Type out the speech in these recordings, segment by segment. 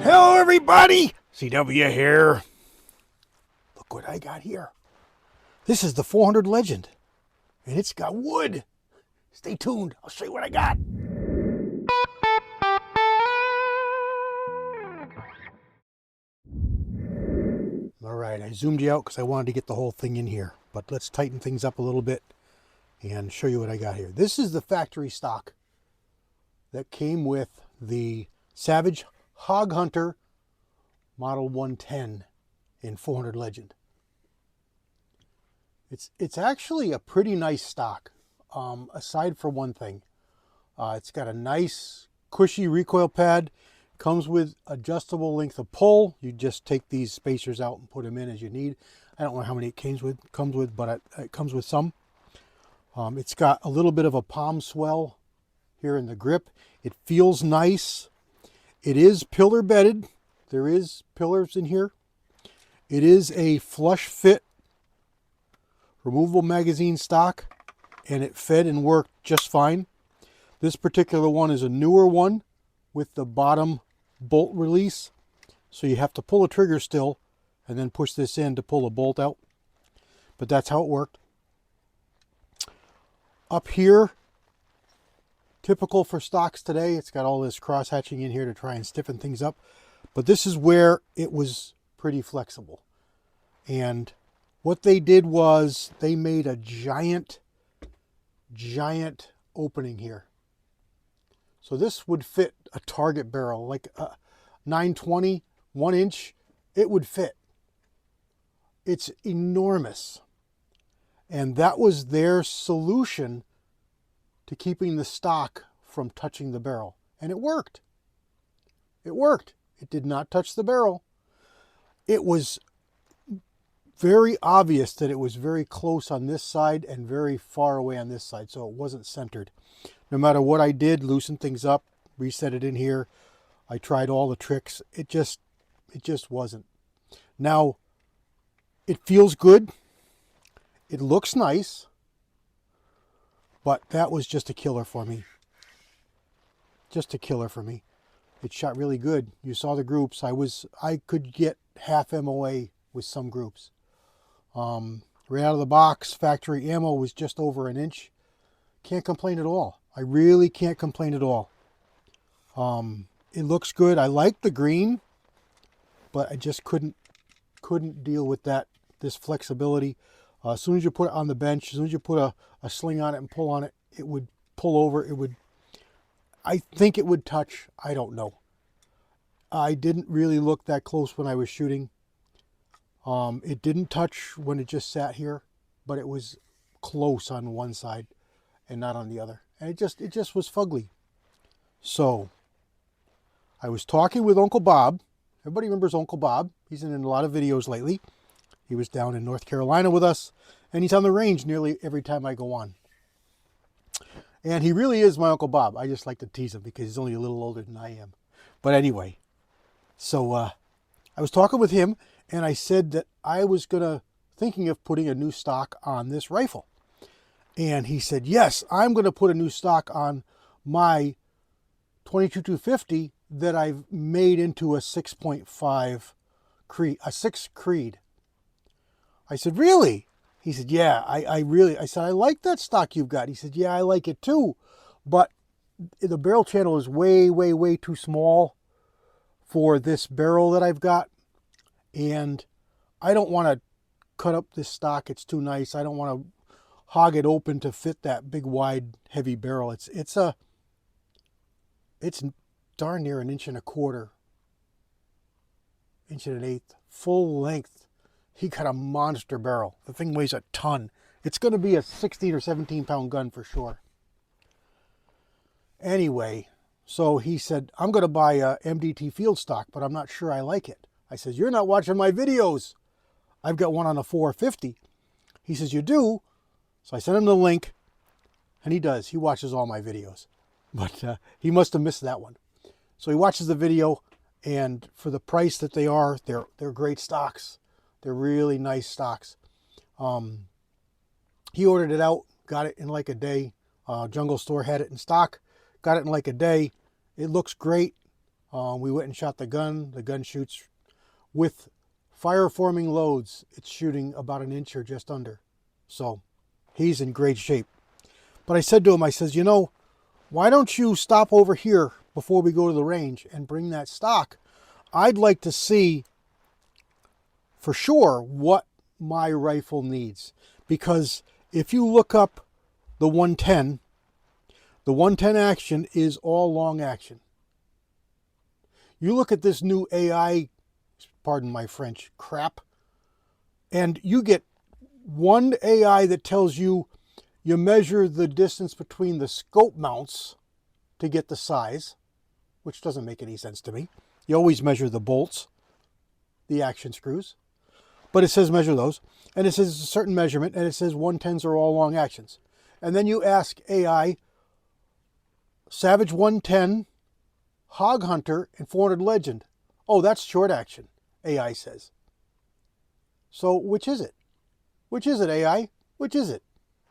Hello everybody, CW here. Look what I got here. This is the 400 Legend, and it's got wood. Stay tuned, I'll show you what I got. All right, I zoomed you out because I wanted to get the whole thing in here, but let's tighten things up a little bit and show you what I got here. This is the factory stock that came with the Savage Hog Hunter Model 110 in 400 Legend. It's actually a pretty nice stock, aside for one thing. It's got a nice cushy recoil pad, comes with adjustable length of pull. You just take these spacers out and put them in as you need. I don't know how many it comes with, but it comes with some. It's got a little bit of a palm swell here in the grip. It feels nice. It is pillar bedded. There is pillars in here. It is a flush fit removable magazine stock, and it fed and worked just fine. This particular one is a newer one with the bottom bolt release, so you have to pull a trigger still and then push this in to pull a bolt out, but that's how it worked. Up here, typical for stocks today, it's got all this cross hatching in here to try and stiffen things up, but this is where it was pretty flexible. And what they did was they made a giant opening here. So this would fit a target barrel, like a 920, 1 inch, it would fit. It's enormous. And that was their solution to keeping the stock from touching the barrel. And it worked. It worked. It did not touch the barrel. It was very obvious that it was very close on this side and very far away on this side, so it wasn't centered. No matter what I did, loosen things up, reset it in here, I tried all the tricks, it just wasn't. Now, it feels good, it looks nice, but that was just a killer for me. Just a killer for me. It shot really good. You saw the groups. I could get half MOA with some groups. Right out of the box, factory ammo was just over 1 inch. Can't complain at all. I really can't complain at all. It looks good. I like the green, but I just couldn't deal with this flexibility. As soon as you put it on the bench, as soon as you put a sling on it and pull on it, it would pull over. I think it would touch. I don't know. I didn't really look that close when I was shooting. It didn't touch when it just sat here, but it was close on one side and not on the other. And it just was fugly. So I was talking with Uncle Bob. Everybody remembers Uncle Bob. He's in a lot of videos lately. He was down in North Carolina with us, and he's on the range nearly every time I go on. And he really is my Uncle Bob. I just like to tease him because he's only a little older than I am. But anyway, so I was talking with him, and I said that I was thinking of putting a new stock on this rifle. And he said, yes, I'm going to put a new stock on my 22-250 that I've made into a 6.5 Creed, a 6 Creed. I said, really? He said, yeah, I said, I like that stock you've got. He said, yeah, I like it too, but the barrel channel is way, way, way too small for this barrel that I've got. And I don't want to cut up this stock. It's too nice. I don't want to hog it open to fit that big, wide, heavy barrel. It's darn near 1.25 inches, 1.125 full length. He got a monster barrel. The thing weighs a ton. It's going to be a 16 or 17 pound gun for sure. Anyway, so he said, I'm going to buy a MDT field stock, but I'm not sure I like it. I said, you're not watching my videos. I've got one on a 450. He says, you do? So I sent him the link, and he does. He watches all my videos. But he must have missed that one. So he watches the video, and for the price that they are, they're great stocks. They're really nice stocks. He ordered it out, got it in like a day. Jungle Store had it in stock, got it in like a day. It looks great. We went and shot the gun. The gun shoots with fire forming loads. It's shooting about an inch or just under. So he's in great shape. But I said to him, I says, you know, why don't you stop over here before we go to the range and bring that stock? I'd like to see for sure what my rifle needs. Because if you look up the 110 action is all long action. You look at this new AI, pardon my French, crap, and you get one AI that tells you measure the distance between the scope mounts to get the size, which doesn't make any sense to me. You always measure the bolts, the action screws, but it says measure those, and it says a certain measurement, and it says 110s are all long actions. And then you ask AI, Savage 110, Hog Hunter, and 400 Legend. Oh, that's short action, AI says. So which is it? Which is it, AI? Which is it?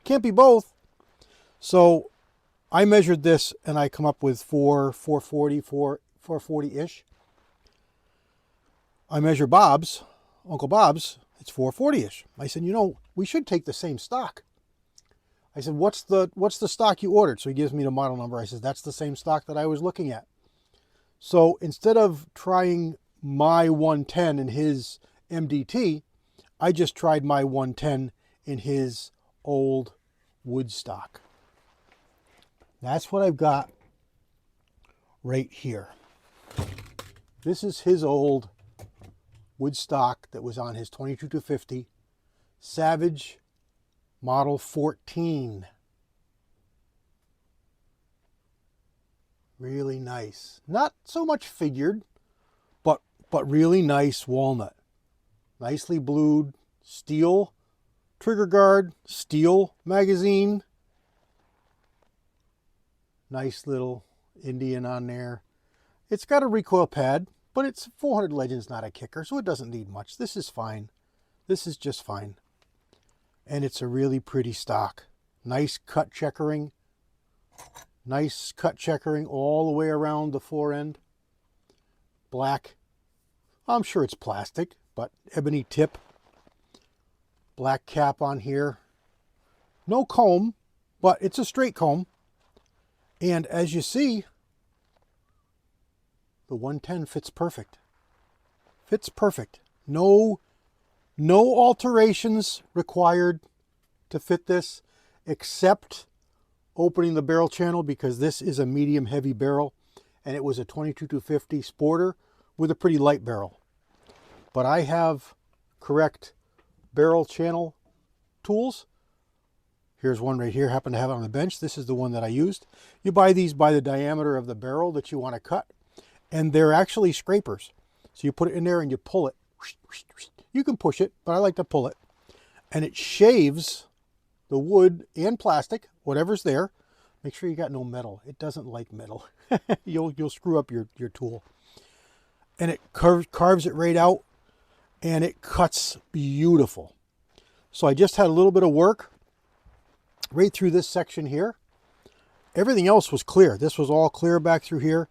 Can't be both. So I measured this and I come up with 440-ish. I measure Bob's, Uncle Bob's, it's 440-ish. I said, you know, we should take the same stock. I said, what's the stock you ordered? So he gives me the model number. I said, that's the same stock that I was looking at. So instead of trying my 110 in his MDT, I just tried my 110 in his old wood stock. That's what I've got right here. This is his old wood stock that was on his 22-50 Savage Model 14. Really nice. Not so much figured, but really nice walnut. Nicely blued, steel trigger guard, steel magazine. Nice little Indian on there. It's got a recoil pad, but it's 400 Legends, not a kicker, so it doesn't need much. This is fine. This is just fine. And it's a really pretty stock. Nice cut checkering. Nice cut checkering all the way around the fore end. Black. I'm sure it's plastic, but ebony tip. Black cap on here. No comb, but it's a straight comb. And as you see, the 110 fits perfect. Fits perfect. No alterations required to fit this, except opening the barrel channel, because this is a medium heavy barrel and it was a 22-50 sporter with a pretty light barrel. But I have correct barrel channel tools. Here's one right here, happen to have it on the bench. This is the one that I used. You buy these by the diameter of the barrel that you want to cut, and they're actually scrapers. So you put it in there and you pull it. You can push it, but I like to pull it. And it shaves the wood and plastic, whatever's there. Make sure you got no metal. It doesn't like metal. You'll screw up your tool. And it carves it right out, and it cuts beautiful. So I just had a little bit of work right through this section here. Everything else was clear. This was all clear back through here,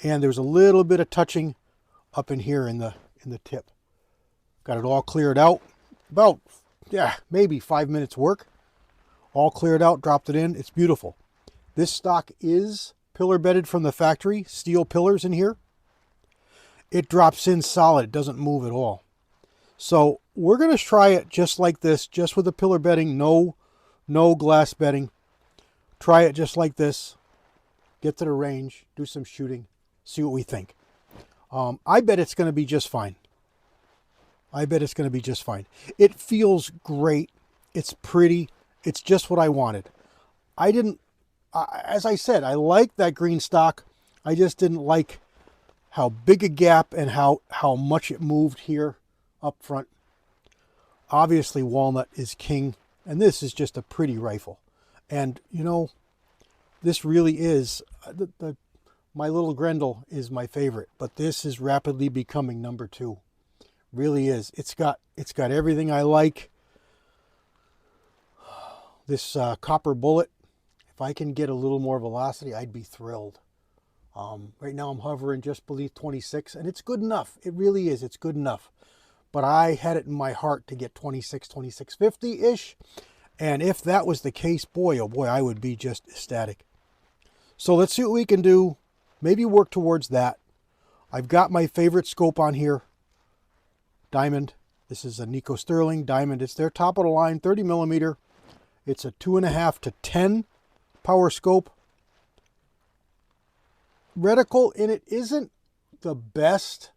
and there was a little bit of touching up in here in the tip. Got it all cleared out. About, maybe 5 minutes work. All cleared out, dropped it in. It's beautiful. This stock is pillar bedded from the factory, steel pillars in here. It drops in solid. It doesn't move at all. So we're going to try it just like this, just with the pillar bedding, no glass bedding. Try it just like this. Get to the range, do some shooting, see what we think. I bet it's going to be just fine. I bet it's going to be just fine. It feels great. It's pretty. It's just what I wanted. As I said, I like that green stock. I just didn't like how big a gap and how much it moved here up front. Obviously, walnut is king, and this is just a pretty rifle. And, you know, this really is, my little Grendel is my favorite, but this is rapidly becoming number 2. Really is. It's got everything I like. This copper bullet, if I can get a little more velocity, I'd be thrilled. Right now I'm hovering just beneath 26, and it's good enough. It really is. It's good enough. But I had it in my heart to get 26, 26.50-ish. And if that was the case, boy, oh boy, I would be just ecstatic. So let's see what we can do. Maybe work towards that. I've got my favorite scope on here. Diamond. This is a Nico Sterling Diamond. It's their top of the line, 30 millimeter. It's a 2.5 to 10 power scope. Reticle in it isn't the best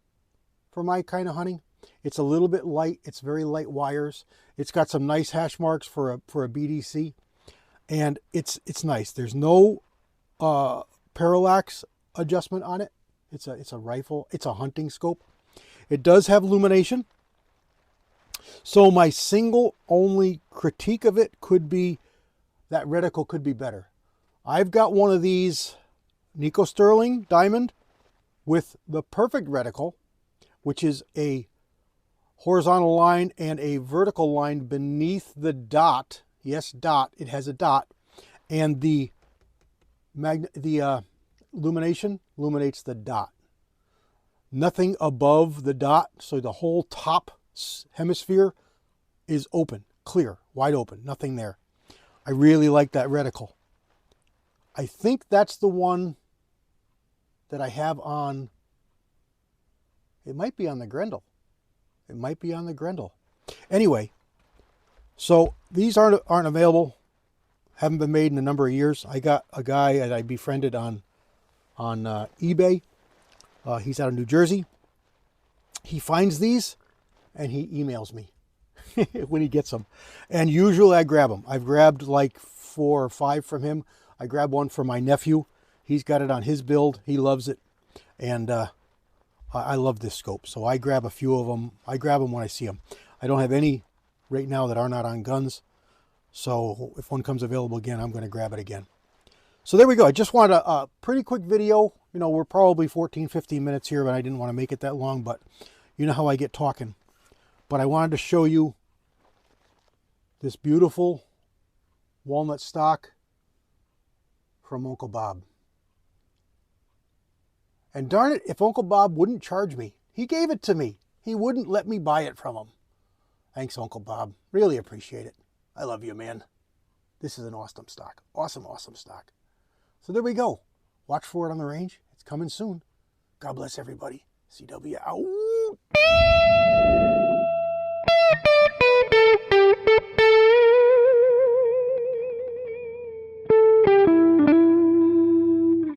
for my kind of hunting. It's a little bit light. It's very light wires. It's got some nice hash marks for a BDC, and it's nice. There's no parallax adjustment on it. It's a rifle. It's a hunting scope. It does have illumination. So my single only critique of it could be that reticle could be better. I've got one of these Nico Sterling Diamond with the perfect reticle, which is a horizontal line and a vertical line beneath the dot. Yes, dot. It has a dot. And the illumination illuminates the dot. Nothing above the dot, so the whole top hemisphere is open, clear, wide open, nothing there. I really like that reticle. I think that's the one that I have on, it might be on the Grendel. It might be on the Grendel. Anyway, so these aren't available, haven't been made in a number of years. I got a guy that I befriended on eBay. He's out of New Jersey. He finds these and he emails me when he gets them. And usually I grab them. I've grabbed like 4 or 5 from him. I grabbed one for my nephew. He's got it on his build. He loves it. And I love this scope. So I grab a few of them. I grab them when I see them. I don't have any right now that are not on guns. So if one comes available again, I'm going to grab it again. So there we go. I just wanted a pretty quick video. You know, we're probably 14, 15 minutes here, but I didn't want to make it that long. But you know how I get talking. But I wanted to show you this beautiful walnut stock from Uncle Bob. And darn it, if Uncle Bob wouldn't charge me, he gave it to me. He wouldn't let me buy it from him. Thanks, Uncle Bob. Really appreciate it. I love you, man. This is an awesome stock. Awesome, awesome stock. So there we go. Watch for it on the range. It's coming soon. God bless everybody. CW out.